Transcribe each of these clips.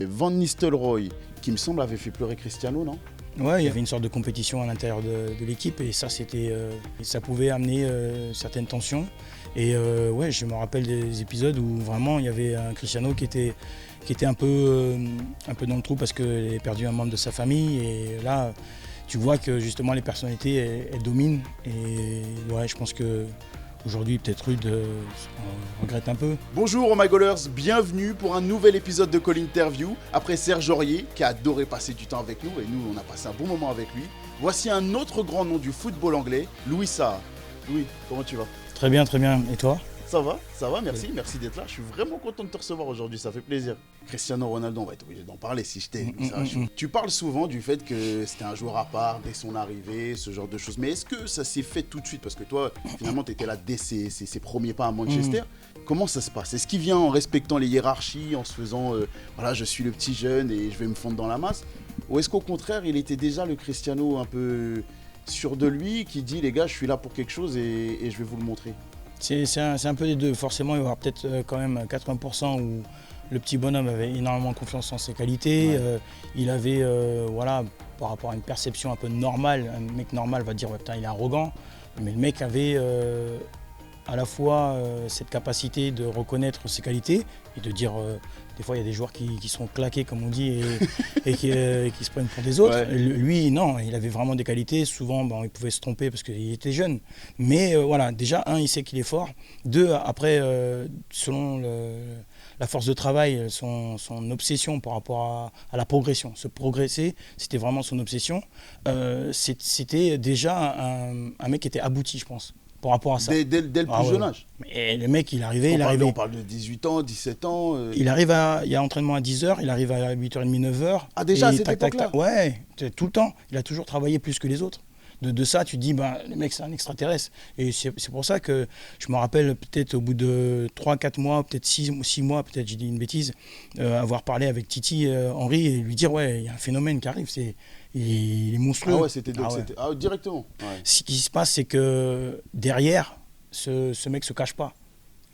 Van Nistelrooy, qui me semble avait fait pleurer Cristiano, non? Ouais, il y avait une sorte de compétition à l'intérieur de l'équipe et ça, ça pouvait amener certaines tensions. Et ouais, je me rappelle des épisodes où vraiment il y avait un Cristiano qui était un peu dans le trou parce qu'il avait perdu un membre de sa famille. Et là, tu vois que justement les personnalités elles dominent. Et ouais, je pense que aujourd'hui, peut-être Rude regrette un peu. Bonjour Oh My Goalers, bienvenue pour un nouvel épisode de Call Interview. Après Serge Aurier, qui a adoré passer du temps avec nous, et nous on a passé un bon moment avec lui. Voici un autre grand nom du football anglais, Louis Saha. Louis, comment tu vas? Très bien, très bien. Et toi? Ça va, merci, merci d'être là. Je suis vraiment content de te recevoir aujourd'hui, ça fait plaisir. Cristiano Ronaldo, on va être obligé d'en parler si je t'ai. Tu parles souvent du fait que c'était un joueur à part dès son arrivée, ce genre de choses. Mais est-ce que ça s'est fait tout de suite? Parce que toi, finalement, tu étais là dès ses premiers pas à Manchester. Comment ça se passe? Est-ce qu'il vient en respectant les hiérarchies, en se faisant voilà, je suis le petit jeune et je vais me fondre dans la masse? Ou est-ce qu'au contraire, il était déjà le Cristiano un peu sûr de lui, qui dit les gars, je suis là pour quelque chose et je vais vous le montrer? C'est un peu des deux. Forcément, il y aura peut-être quand même 80% où le petit bonhomme avait énormément confiance en ses qualités. Ouais. Il avait, voilà, par rapport à une perception un peu normale, un mec normal va dire ouais, putain, il est arrogant. Mais le mec avait à la fois cette capacité de reconnaître ses qualités et de dire des fois il y a des joueurs qui sont claqués comme on dit et qui se prennent pour des autres. Ouais. Lui non, il avait vraiment des qualités, souvent il pouvait se tromper parce qu'il était jeune. Mais voilà, déjà il sait qu'il est fort. Deux, après selon la force de travail, son obsession par rapport à la progression. Se progresser, c'était vraiment son obsession. C'était déjà un mec qui était abouti, je pense. Par rapport à ça. Dès le plus jeune âge. Et le mec, il arrivait. On parle de 18 ans, 17 ans. Il y a entraînement à 10h, il arrive à 8h30, 9h. Ah, déjà, à cette époque-là? Ouais, tout le temps. Il a toujours travaillé plus que les autres. De ça, tu te dis, le mec, c'est un extraterrestre. Et c'est pour ça que je me rappelle peut-être au bout de 3-4 mois, peut-être 6 mois, peut-être j'ai dit une bêtise, avoir parlé avec Titi Henry et lui dire, ouais, il y a un phénomène qui arrive, il est monstrueux. Ah ouais, c'était directement. Ouais. Ce qui se passe, c'est que derrière, ce mec se cache pas.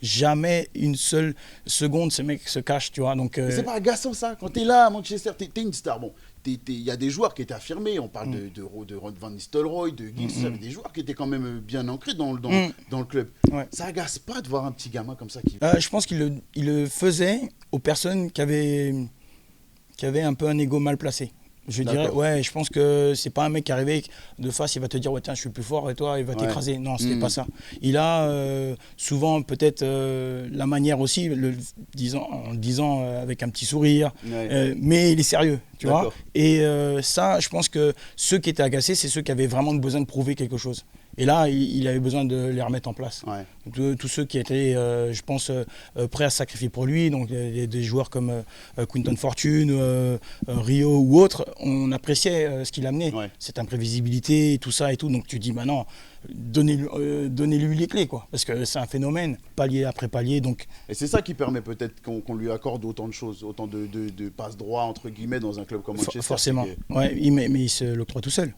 Jamais une seule seconde, ce mec se cache, tu vois. Donc, c'est pas agaçant ça. Quand t'es là à Manchester, t'es une star. Bon, il y a des joueurs qui étaient affirmés. On parle de Van Nistelrooy, de Giggs. Il y avait des joueurs qui étaient quand même bien ancrés dans le club. Ouais. Ça agace pas de voir un petit gamin comme ça qui. Je pense qu'il le faisait aux personnes qui avaient un peu un ego mal placé. Je dirais, ouais, je pense que c'est pas un mec qui arrivait de face, il va te dire, ouais, tiens, je suis plus fort et toi, il va t'écraser. Non, c'était pas ça. Il a souvent peut-être la manière aussi, en le disant avec un petit sourire, mais il est sérieux, tu vois. Et ça, je pense que ceux qui étaient agacés, c'est ceux qui avaient vraiment besoin de prouver quelque chose. Et là, il avait besoin de les remettre en place. Ouais. Tous ceux qui étaient, je pense, prêts à se sacrifier pour lui, donc des joueurs comme Quinton Fortune, Rio ou autres, on appréciait ce qu'il amenait, cette imprévisibilité, tout ça et tout. Donc tu dis, non, donnez-lui les clés, quoi, parce que c'est un phénomène, palier après palier. Donc... Et c'est ça qui permet peut-être qu'on lui accorde autant de choses, autant de passes droits, entre guillemets, dans un club comme Manchester. Forcément, ouais, mais il se l'octroie tout seul.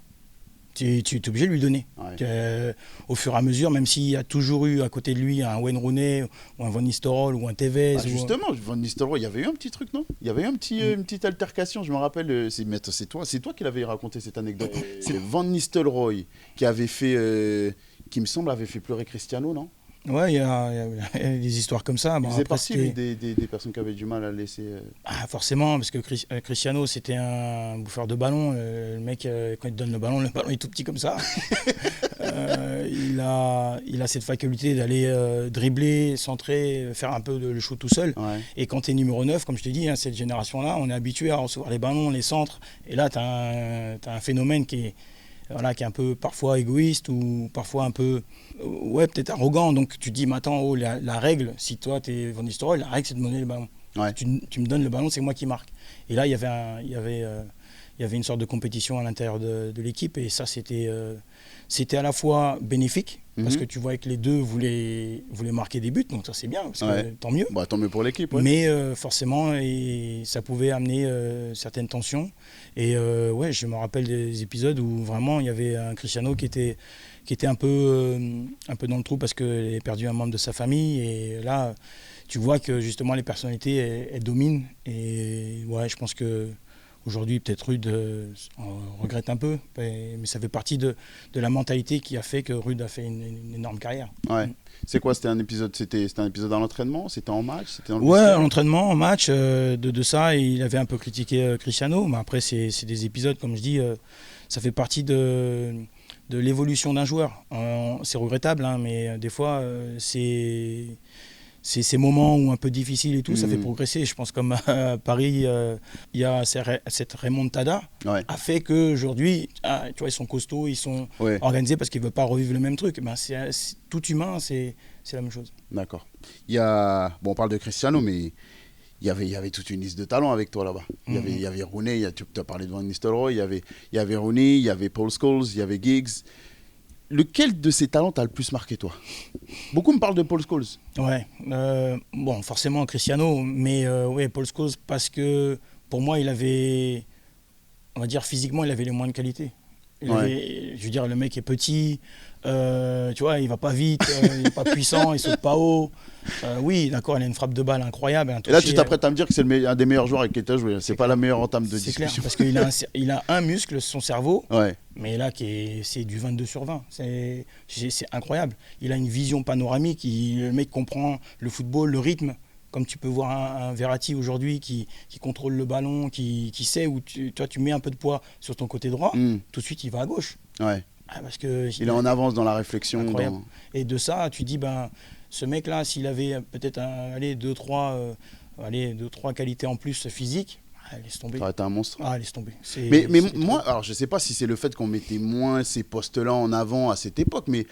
Tu es obligé de lui donner. Ouais. Au fur et à mesure, même s'il y a toujours eu à côté de lui un Wayne Rooney, ou un Van Nistelrooy, ou un Tevez. Justement, Van Nistelrooy, il y avait eu un petit truc, non? Il y avait eu une petite altercation, je me rappelle. C'est toi qui l'avais raconté cette anecdote. C'est Van Nistelrooy qui avait fait, qui me semble avait fait pleurer Cristiano, non? Ouais, il y a des histoires comme ça. Il faisait partie des personnes qui avaient du mal à laisser... Ah, forcément, parce que Cristiano, c'était un bouffeur de ballon. Le mec, quand il te donne le ballon est tout petit comme ça. Il a cette faculté d'aller dribbler, centrer, faire un peu le shoot tout seul. Ouais. Et quand tu es numéro 9, comme je te dis, cette génération-là, on est habitué à recevoir les ballons, les centres. Et là, tu as un phénomène qui est un peu parfois égoïste ou parfois un peu peut-être arrogant. Donc tu te dis, mais attends, la règle, si toi tu es Van Nistelrooy, la règle c'est de me donner le ballon. Ouais. Tu me donnes le ballon, c'est moi qui marque. Et là il y avait il y avait une sorte de compétition à l'intérieur de l'équipe. Et ça, c'était à la fois bénéfique, parce que tu vois que les deux voulaient marquer des buts, donc ça c'est bien, parce que, tant mieux. Bah, tant mieux pour l'équipe. Ouais. Mais forcément, ça pouvait amener certaines tensions. Et je me rappelle des épisodes où vraiment il y avait un Cristiano qui était un peu dans le trou parce qu'il avait perdu un membre de sa famille. Et là, tu vois que justement les personnalités, elles dominent. Et ouais, je pense que aujourd'hui, peut-être Ruud regrette un peu, mais ça fait partie de la mentalité qui a fait que Ruud a fait une énorme carrière. Ouais. C'est quoi, c'était un épisode à l'entraînement, c'était en match, c'était dans le ouais, en entraînement, en match, de ça, il avait un peu critiqué Cristiano, mais après c'est des épisodes, comme je dis, ça fait partie de l'évolution d'un joueur. C'est regrettable, hein, mais des fois, c'est ces moments où un peu difficiles et tout, ça fait progresser. Je pense comme à Paris, il y a cette remontada a fait qu'aujourd'hui, tu vois, ils sont costauds, ils sont organisés parce qu'ils ne veulent pas revivre le même truc. Ben, c'est tout humain, c'est la même chose. D'accord. On parle de Cristiano, mais il y avait toute une liste de talents avec toi là-bas. Il y avait Rooney, tu as parlé de Van Nistelrooy, il y avait Rooney, il y avait Paul Scholes, il y avait Giggs. Lequel de ces talents t'a le plus marqué, toi? Beaucoup me parlent de Paul Scholes. Ouais, forcément Cristiano, mais Paul Scholes parce que pour moi, il avait, on va dire physiquement, il avait les moins de qualité. Je veux dire, le mec est petit, tu vois, il va pas vite, il n'est pas puissant, il saute pas haut. Oui, d'accord, il a une frappe de balle incroyable. Et là, tu t'apprêtes à me dire que c'est un des meilleurs joueurs avec qui tu as joué. C'est pas la meilleure entame de discussion. C'est clair, parce qu'il a un muscle, son cerveau, mais là, c'est du 22/20. C'est incroyable. Il a une vision panoramique. Le mec comprend le football, le rythme. Comme tu peux voir un Verratti aujourd'hui qui contrôle le ballon, qui sait où tu mets un peu de poids sur ton côté droit, tout de suite il va à gauche. Ouais. Parce que il est en avance dans la réflexion. Incroyable. Et de ça, tu dis, ce mec-là, s'il avait peut-être deux, trois qualités en plus physiques, laisse tomber. Ça aurait été un monstre. Laisse tomber. Mais moi, alors je sais pas si c'est le fait qu'on mettait moins ces postes-là en avant à cette époque, mais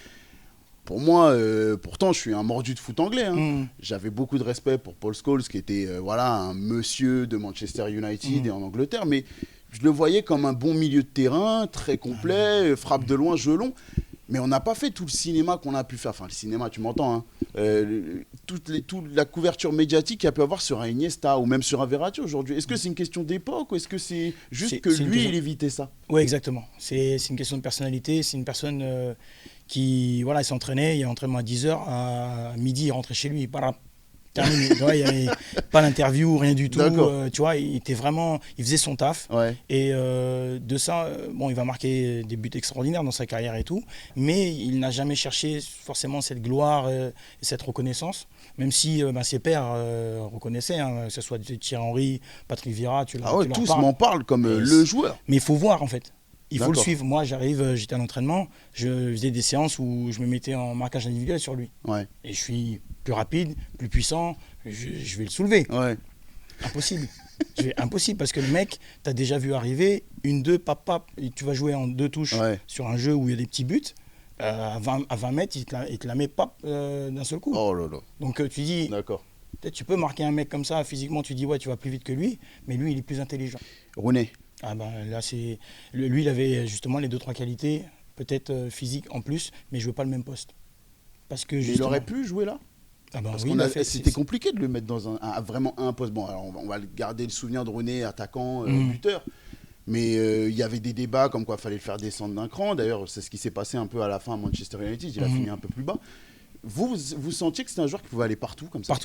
pour moi, pourtant, je suis un mordu de foot anglais. Hein. J'avais beaucoup de respect pour Paul Scholes, qui était un monsieur de Manchester United et en Angleterre, mais je le voyais comme un bon milieu de terrain, très complet, frappe de loin, jeu long. Mais on n'a pas fait tout le cinéma qu'on a pu faire. Enfin, le cinéma, tu m'entends. Hein. Toute la couverture médiatique qu'il y a pu avoir sur un Iniesta ou même sur un Verratti aujourd'hui. Est-ce que c'est une question d'époque ou est-ce que c'est juste que lui, il évitait ça? Oui, exactement. C'est une question de personnalité. C'est une personne qui s'entraînait. Il y a entraînement à 10h. À midi, il rentrait chez lui. Terminé. Il n'y avait pas d'interview, rien du tout. Tu vois, il faisait son taf. Ouais. Et de ça, il va marquer des buts extraordinaires dans sa carrière et tout. Mais il n'a jamais cherché forcément cette gloire et cette reconnaissance. Même si ses pairs reconnaissaient, que ce soit Thierry Henry, Patrick Vieira, tous m'en parlent comme le joueur. Mais il faut voir en fait. Il faut le suivre. Moi, j'étais à l'entraînement, je faisais des séances où je me mettais en marquage individuel sur lui. Ouais. Et je suis plus rapide, plus puissant, je vais le soulever. Ouais. Impossible. Impossible parce que le mec, tu as déjà vu arriver, 1-2, pap, et tu vas jouer en 2 touches sur un jeu où il y a des petits buts. À 20 mètres, il te la met d'un seul coup. Oh là là. Donc tu dis, peut-être tu peux marquer un mec comme ça, physiquement, tu dis, tu vas plus vite que lui, mais lui, il est plus intelligent. Rooney. Là, lui, il avait justement les 2-3 qualités, peut-être physiques en plus, mais je ne veux pas le même poste. Parce que il aurait pu jouer là? Parce que c'était compliqué de le mettre dans vraiment un poste. Bon, alors on va garder le souvenir de Rooney, attaquant, buteur. Mais il y avait des débats comme quoi il fallait le faire descendre d'un cran. D'ailleurs, c'est ce qui s'est passé un peu à la fin à Manchester United. Il a fini un peu plus bas. Vous sentiez que c'était un joueur qui pouvait aller partout comme ça?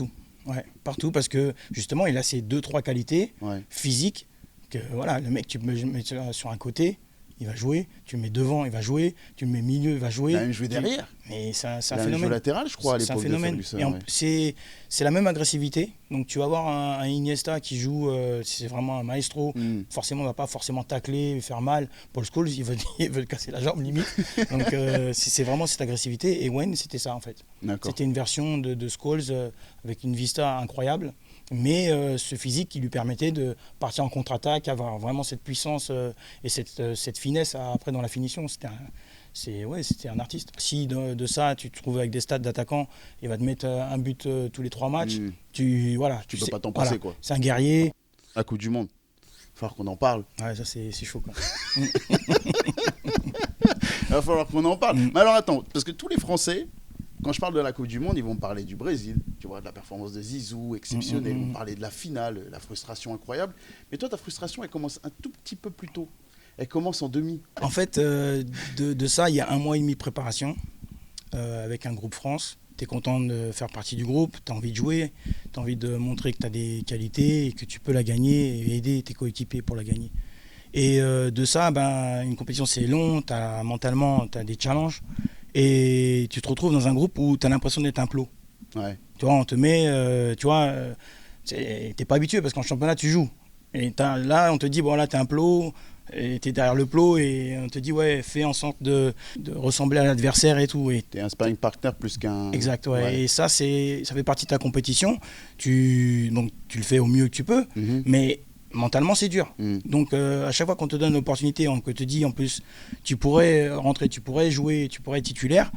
Partout, parce que justement, il a ces 2-3 qualités physiques. Que, le mec, tu le mets sur un côté, il va jouer, tu le mets devant, il va jouer, tu le mets milieu, il va jouer. Il a même joué derrière. Mais c'est un phénomène. Il a joué latéral, je crois, à l'époque. C'est un phénomène. C'est la même agressivité. Donc tu vas avoir un Iniesta qui joue, c'est vraiment un maestro. Forcément, il ne va pas forcément tacler, faire mal. Paul Scholes, il veut casser la jambe limite. Donc c'est vraiment cette agressivité. Et Wayne, c'était ça en fait. C'était une version de Scholes avec une vista incroyable. Mais ce physique qui lui permettait de partir en contre-attaque, avoir vraiment cette puissance et cette finesse après dans la finition. C'était un artiste. Si de ça, tu te trouves avec des stats d'attaquant, il va te mettre un but tous les 3 matchs. Tu peux pas t'en passer, quoi. C'est un guerrier. À Coupe du Monde. falloir qu'on en parle. Ouais, ça c'est chaud quoi. Il va falloir qu'on en parle. Mais alors attends, parce que tous les Français, quand je parle de la Coupe du Monde, ils vont me parler du Brésil, tu vois, de la performance de Zizou, exceptionnelle. Ils vont me parler de la finale, la frustration incroyable. Mais toi, ta frustration, elle commence un tout petit peu plus tôt. Elle commence en demi. En fait, de ça, il y a 1 mois et demi de préparation avec un groupe France. Tu es content de faire partie du groupe, tu as envie de jouer, tu as envie de montrer que tu as des qualités et que tu peux la gagner et aider tes coéquipiers pour la gagner. Et de ça, une compétition c'est long, mentalement tu as des challenges et tu te retrouves dans un groupe où tu as l'impression d'être un plot. Ouais. Tu vois, on te met, t'es pas habitué parce qu'en championnat tu joues. Et là on te dit, bon là t'es un plot, et t'es derrière le plot et on te dit, ouais, fais en sorte de ressembler à l'adversaire et tout. T'es un sparring partner plus qu'un... Exact, ouais. Et ça fait partie de ta compétition. Donc tu le fais au mieux que tu peux, mais mentalement c'est dur. Donc à chaque fois qu'on te donne l'opportunité, qu'on te dit en plus tu pourrais rentrer, tu pourrais jouer, tu pourrais être titulaire,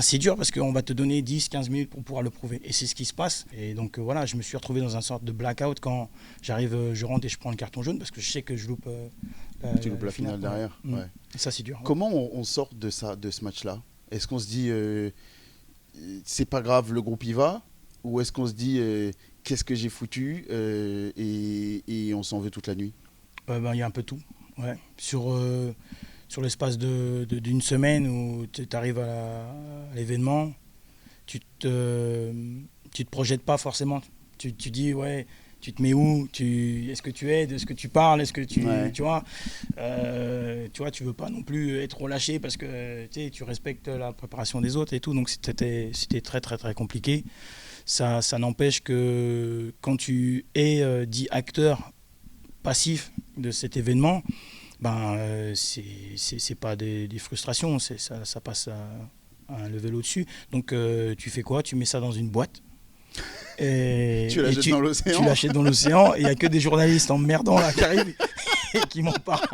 c'est dur parce qu'on va te donner 10-15 minutes pour pouvoir le prouver. Et c'est ce qui se passe. Et donc voilà, je me suis retrouvé dans un sorte de blackout quand j'arrive, je rentre et je prends le carton jaune parce que je sais que je loupe la finale derrière. Ouais. Et ça c'est dur. Comment on sort de ce match-là? Est-ce qu'on se dit c'est pas grave, le groupe y va? Ou est-ce qu'on se dit qu'est-ce que j'ai foutu et on s'en veut toute la nuit? Il y a un peu tout. Ouais. Sur l'espace d'une semaine où tu arrives à l'événement, tu te projettes pas forcément. Tu dis, ouais, tu te mets où? Est-ce que tu aides? Est-ce que tu parles? Est-ce que tu vois, tu veux pas non plus être relâché parce que tu respectes la préparation des autres et tout. Donc c'était très très très compliqué. Ça n'empêche que quand tu es dit acteur passif de cet événement, c'est pas des frustrations, ça passe à un level au-dessus. Donc tu fais quoi? Tu mets ça dans une boîte. Et tu l'achètes dans l'océan. Tu l'achètes dans l'océan et il n'y a que des journalistes emmerdants là qui arrivent et qui m'en parlent.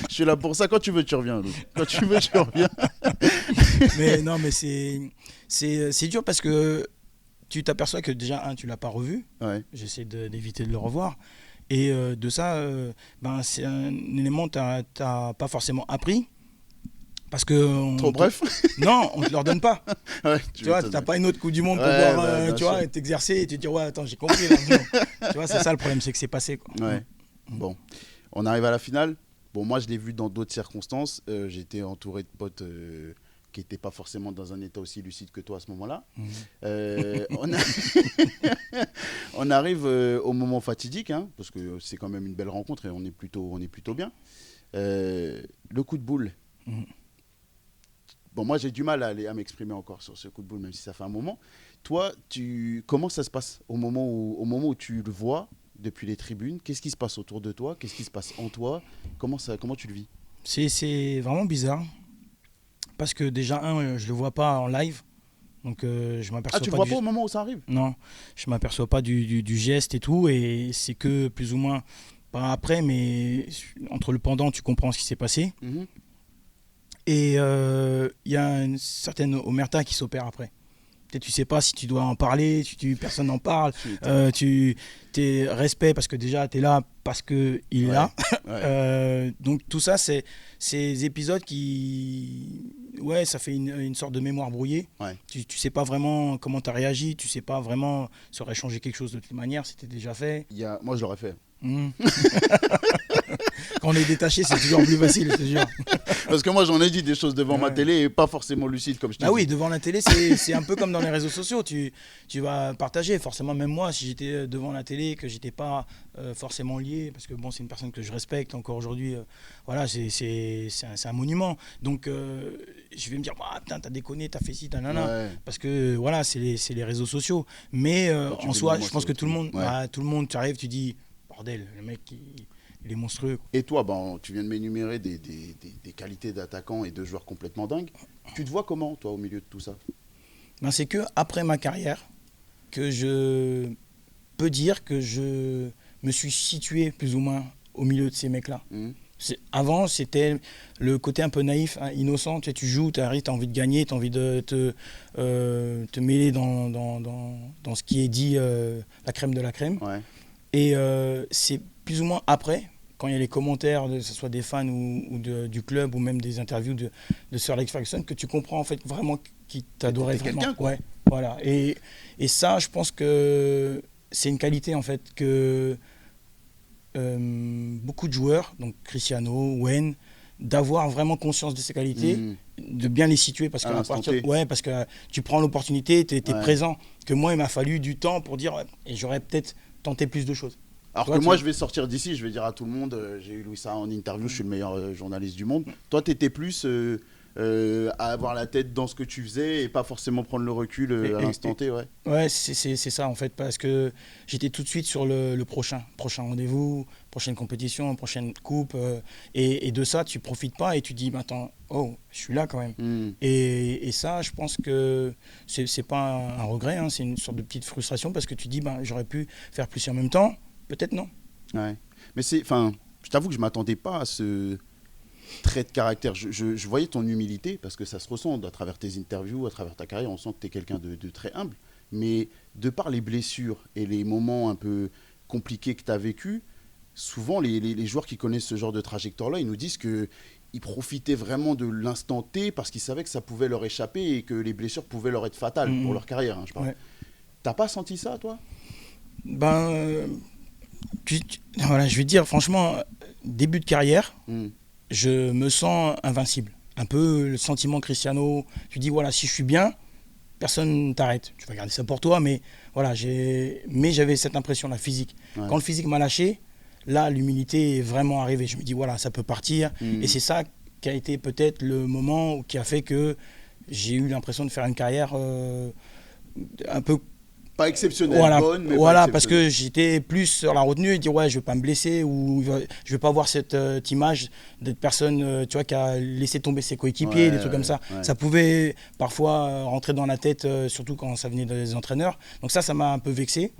Je suis là pour ça. Quand tu veux, tu reviens. Lou. Quand tu veux, tu reviens. Mais non, mais c'est dur parce que tu t'aperçois que déjà, tu ne l'as pas revu. Ouais. J'essaie d'éviter de le revoir. Et de ça, c'est un élément que tu n'as pas forcément appris. Parce que trop bref. Non, on ne te leur donne pas. Ouais, tu vois, tu n'as pas une autre Coupe du Monde pour pouvoir t'exercer et te dire, ouais, attends, j'ai compris. Là, tu vois, c'est ça le problème, c'est que c'est passé. Quoi. Ouais. Bon, on arrive à la finale. Bon, moi, je l'ai vu dans d'autres circonstances. J'étais entouré de potes qui n'étaient pas forcément dans un état aussi lucide que toi à ce moment-là. On arrive au moment fatidique, parce que c'est quand même une belle rencontre et on est plutôt bien. Le coup de boule. Bon, moi, j'ai du mal à m'exprimer encore sur ce coup de boule, même si ça fait un moment. Toi, comment ça se passe au moment où tu le vois depuis les tribunes? Qu'est-ce qui se passe autour de toi? Qu'est-ce qui se passe en toi? Comment tu le vis? C'est vraiment bizarre. Parce que déjà, je le vois pas en live. Donc, je m'aperçois pas. Tu le vois pas au moment où ça arrive? Non, je m'aperçois pas du geste et tout. Et c'est que plus ou moins, pas après, mais entre le pendant, tu comprends ce qui s'est passé. Et il y a une certaine omerta qui s'opère après. Tu sais pas si tu dois en parler, personne n'en parle. T'es respect parce que déjà tu es là parce qu'il est là. Donc tout ça, c'est ces épisodes qui, ça fait une sorte de mémoire brouillée. Tu sais pas vraiment comment tu as réagi, tu sais pas vraiment ça aurait changé quelque chose de toute manière, c'était déjà fait. Moi je l'aurais fait. Quand on est détaché, c'est toujours plus facile, je te jure. Parce que moi, j'en ai dit des choses devant ma télé et pas forcément lucides, comme je te dis. Oui, devant la télé, c'est un peu comme dans les réseaux sociaux. Tu vas partager. Forcément, même moi, si j'étais devant la télé, que j'étais pas forcément lié, parce que bon, c'est une personne que je respecte encore aujourd'hui. Voilà, c'est un monument. Donc, je vais me dire, putain, t'as déconné, t'as fait ci, t'as nana. Parce que voilà, c'est les réseaux sociaux. Mais en soi, je pense que tout le monde, tu arrives, tu dis, bordel, le mec, il est monstrueux. Et toi, tu viens de m'énumérer des qualités d'attaquant et de joueur complètement dingue. Tu te vois comment, toi, au milieu de tout ça? C'est que après ma carrière que je peux dire que je me suis situé plus ou moins au milieu de ces mecs-là. Avant, c'était le côté un peu naïf, innocent. Tu joues, tu arrives, tu as envie de gagner, tu as envie de te mêler dans ce qui est dit la crème de la crème. Et c'est plus ou moins après, quand il y a les commentaires, que ce soit des fans ou du club ou même des interviews de Sir Alex Ferguson, que tu comprends en fait vraiment qui t'adorait vraiment. Quelqu'un, quoi. Ouais, voilà. Et ça, je pense que c'est une qualité en fait que beaucoup de joueurs, donc Cristiano, Wayne, d'avoir vraiment conscience de ces qualités, de bien les situer parce parce que tu prends l'opportunité, tu es présent. Que moi, il m'a fallu du temps pour dire et j'aurais peut-être tenté plus de choses. Alors que moi, je vais sortir d'ici, je vais dire à tout le monde, j'ai eu Louis Sarr en interview, je suis le meilleur journaliste du monde. Toi, tu étais plus à avoir la tête dans ce que tu faisais et pas forcément prendre le recul à l'instant T. Ouais, ouais c'est ça en fait, parce que j'étais tout de suite sur le prochain rendez-vous, prochaine compétition, prochaine coupe. Et de ça, tu profites pas et tu dis, attends, oh, je suis là quand même. Et ça, je pense que c'est pas un regret, hein, c'est une sorte de petite frustration parce que tu dis, j'aurais pu faire plus en même temps. Peut-être non. Ouais. Mais je t'avoue que je ne m'attendais pas à ce trait de caractère. Je voyais ton humilité, parce que ça se ressent à travers tes interviews, à travers ta carrière. On sent que tu es quelqu'un de très humble. Mais de par les blessures et les moments un peu compliqués que tu as vécu, souvent les joueurs qui connaissent ce genre de trajectoire-là, ils nous disent qu'ils profitaient vraiment de l'instant T parce qu'ils savaient que ça pouvait leur échapper et que les blessures pouvaient leur être fatales pour leur carrière. Hein, je parle. Ouais. T'as pas senti ça, toi ? Voilà, je vais te dire, franchement, début de carrière, je me sens invincible. Un peu le sentiment Cristiano. Tu dis, voilà, si je suis bien, personne ne t'arrête. Tu vas garder ça pour toi, mais voilà, j'avais cette impression-là, physique. Ouais. Quand le physique m'a lâché, là, l'humilité est vraiment arrivée. Je me dis, voilà, ça peut partir. Et c'est ça qui a été peut-être le moment qui a fait que j'ai eu l'impression de faire une carrière un peu... Pas exceptionnelle, voilà, bonne, mais voilà, parce que j'étais plus sur la retenue et dire ouais, je vais pas me blesser ou je vais pas avoir cette image d'être personne tu vois, qui a laissé tomber ses coéquipiers, des trucs comme ça. Ouais. Ça pouvait parfois rentrer dans la tête, surtout quand ça venait des entraîneurs. Donc ça m'a un peu vexé.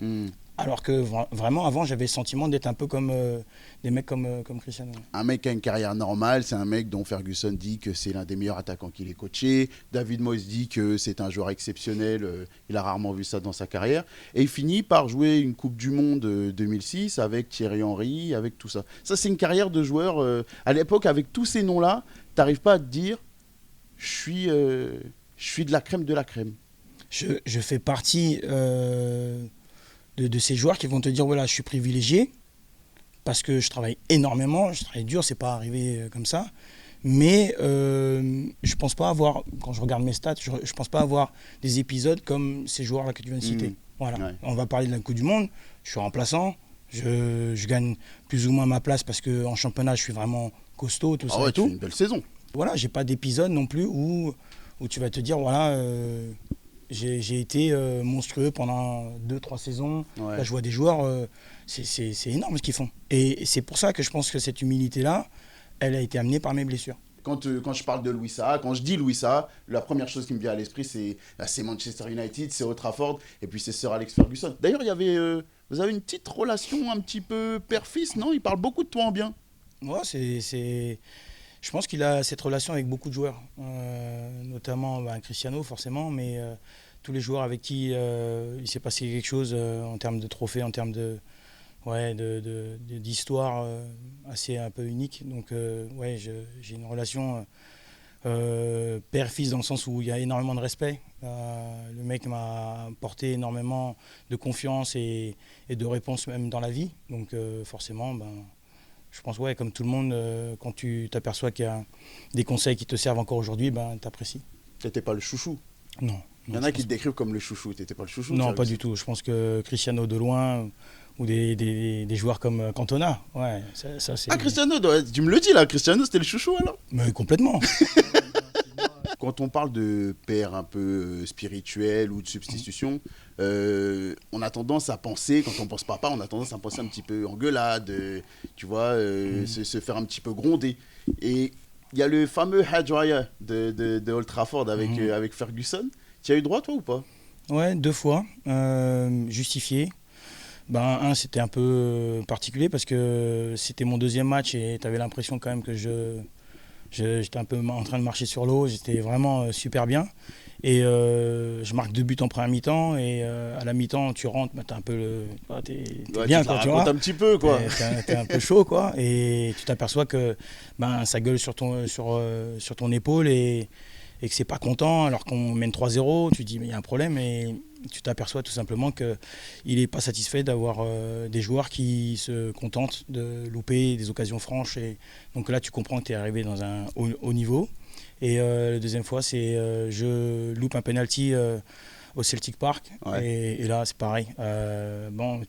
Alors que vraiment, avant, j'avais le sentiment d'être un peu comme des mecs comme Cristiano. Un mec qui a une carrière normale, c'est un mec dont Ferguson dit que c'est l'un des meilleurs attaquants qu'il ait coaché. David Moyes dit que c'est un joueur exceptionnel. Il a rarement vu ça dans sa carrière. Et il finit par jouer une Coupe du Monde 2006 avec Thierry Henry, avec tout ça. Ça, c'est une carrière de joueur. À l'époque, avec tous ces noms-là, tu n'arrives pas à te dire je suis de la crème de la crème. Je fais partie... De ces joueurs qui vont te dire voilà, je suis privilégié parce que je travaille énormément, je travaille dur, c'est pas arrivé comme ça. Mais je pense pas avoir, quand je regarde mes stats, je pense pas avoir des épisodes comme ces joueurs-là que tu viens de citer. Voilà. Ouais. On va parler de la Coupe du Monde, je suis remplaçant, je gagne plus ou moins ma place parce qu'en championnat, je suis vraiment costaud, tout ça. Ouais, et tout. Tu fais une belle saison. Voilà, j'ai pas d'épisode non plus où tu vas te dire voilà. J'ai été monstrueux pendant 2-3 saisons. Ouais. Là, je vois des joueurs, c'est énorme ce qu'ils font. Et c'est pour ça que je pense que cette humilité-là, elle a été amenée par mes blessures. Quand je parle de Louis Sarr, quand je dis Louis Sarr, la première chose qui me vient à l'esprit, c'est Manchester United, c'est Old Trafford, et puis c'est Sir Alex Ferguson. D'ailleurs, vous avez une petite relation un petit peu père-fils, non ? Il parle beaucoup de toi en bien. Ouais, je pense qu'il a cette relation avec beaucoup de joueurs, notamment Cristiano forcément, mais tous les joueurs avec qui il s'est passé quelque chose en termes de trophées, en termes d'histoire assez un peu unique. Donc j'ai une relation père-fils dans le sens où il y a énormément de respect. Le mec m'a apporté énormément de confiance et de réponses même dans la vie. Donc forcément, je pense, comme tout le monde, quand tu t'aperçois qu'il y a des conseils qui te servent encore aujourd'hui, tu apprécies. Tu n'étais pas le chouchou ? Non. Il y en a qui te décrivent comme le chouchou. Tu n'étais pas le chouchou ? Non, pas du tout. Je pense que Cristiano de loin, ou des joueurs comme Cantona, ouais, ça c'est... Ah, Cristiano, tu me le dis là, Cristiano c'était le chouchou alors ? Mais complètement. Quand on parle de père un peu spirituel ou de substitution, on a tendance à penser, quand on pense papa, on a tendance à penser un petit peu engueulade, tu vois, se faire un petit peu gronder. Et il y a le fameux Hadj Raya de Old Trafford avec Ferguson. Tu as eu droit, toi, ou pas ? Ouais, 2 fois, justifié. C'était un peu particulier parce que c'était mon 2e match et tu avais l'impression quand même que j'étais un peu en train de marcher sur l'eau, j'étais vraiment super bien. Et je marque 2 buts en première mi-temps. Et à la mi-temps, tu rentres, t'es un peu t'es bien, tu quoi, tu vois. un petit peu, quoi. T'es un peu chaud, quoi. Et tu t'aperçois que ça gueule sur ton épaule et que c'est pas content alors qu'on mène 3-0. Tu te dis, mais il y a un problème. Et tu t'aperçois tout simplement qu'il n'est pas satisfait d'avoir des joueurs qui se contentent de louper des occasions franches. Et donc là, tu comprends que tu es arrivé dans un haut niveau. Et la deuxième fois, c'est je loupe un penalty au Celtic Park. Ouais. Et là, c'est pareil.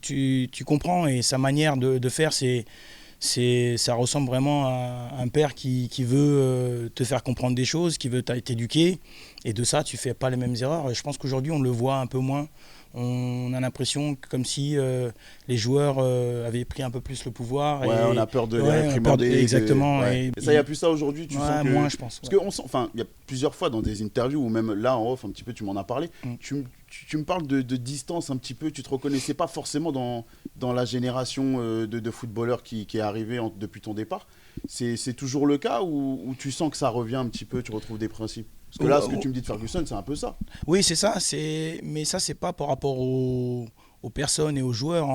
Tu comprends, et sa manière de faire, ça ressemble vraiment à un père qui veut te faire comprendre des choses, qui veut t'éduquer. Et de ça, tu ne fais pas les mêmes erreurs. Je pense qu'aujourd'hui, on le voit un peu moins. On a l'impression comme si les joueurs avaient pris un peu plus le pouvoir. Ouais, on a peur de les réprimander. Exactement. Ouais. Et ça, il n'y a plus ça aujourd'hui, tu sens que... moins, je pense. Parce qu'il y a plusieurs fois dans des interviews, ou même là en off, un petit peu, tu m'en as parlé, tu me parles de distance un petit peu, tu ne te reconnaissais pas forcément dans la génération de footballeurs qui est arrivée depuis ton départ. C'est toujours le cas, ou tu sens que ça revient un petit peu, tu retrouves des principes? Parce que là, ce que tu me dis de Ferguson, c'est un peu ça. Oui, c'est ça. Mais ça, c'est pas par rapport aux personnes et aux joueurs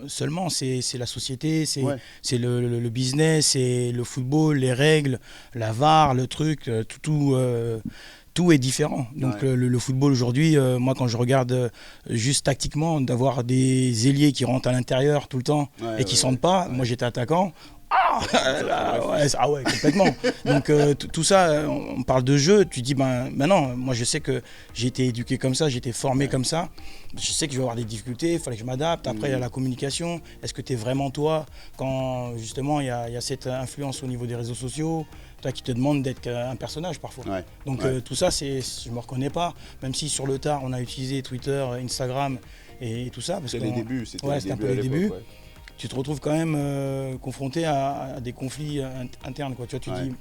seulement. C'est la société, c'est le business, c'est le football, les règles, la VAR, le truc, tout est différent. Donc le football aujourd'hui, moi quand je regarde juste tactiquement, d'avoir des ailiers qui rentrent à l'intérieur tout le temps et qui sentent pas, moi j'étais attaquant. Ouais, complètement. Donc tout ça, on parle de jeu, tu dis non, moi je sais que j'ai été éduqué comme ça, j'ai été formé comme ça, je sais que je vais avoir des difficultés, il fallait que je m'adapte. Après il y a la communication, est-ce que tu es vraiment toi quand justement il y a cette influence au niveau des réseaux sociaux, toi qui te demande d'être un personnage parfois. Donc tout ça, je me reconnais pas, même si sur le tard on a utilisé Twitter, Instagram et tout ça. C'était les débuts, c'était un peu les débuts. Tu te retrouves quand même confronté à des conflits internes, quoi. Tu vois, tu dis,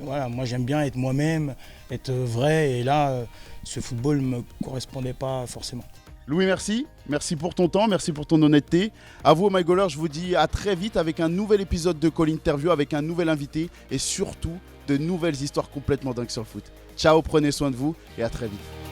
voilà, moi j'aime bien être moi-même, être vrai, et là, ce football ne me correspondait pas forcément. Louis, merci. Merci pour ton temps, merci pour ton honnêteté. À vous, My Goalers, je vous dis à très vite avec un nouvel épisode de Call Interview, avec un nouvel invité et surtout de nouvelles histoires complètement dingues sur le foot. Ciao, prenez soin de vous et à très vite.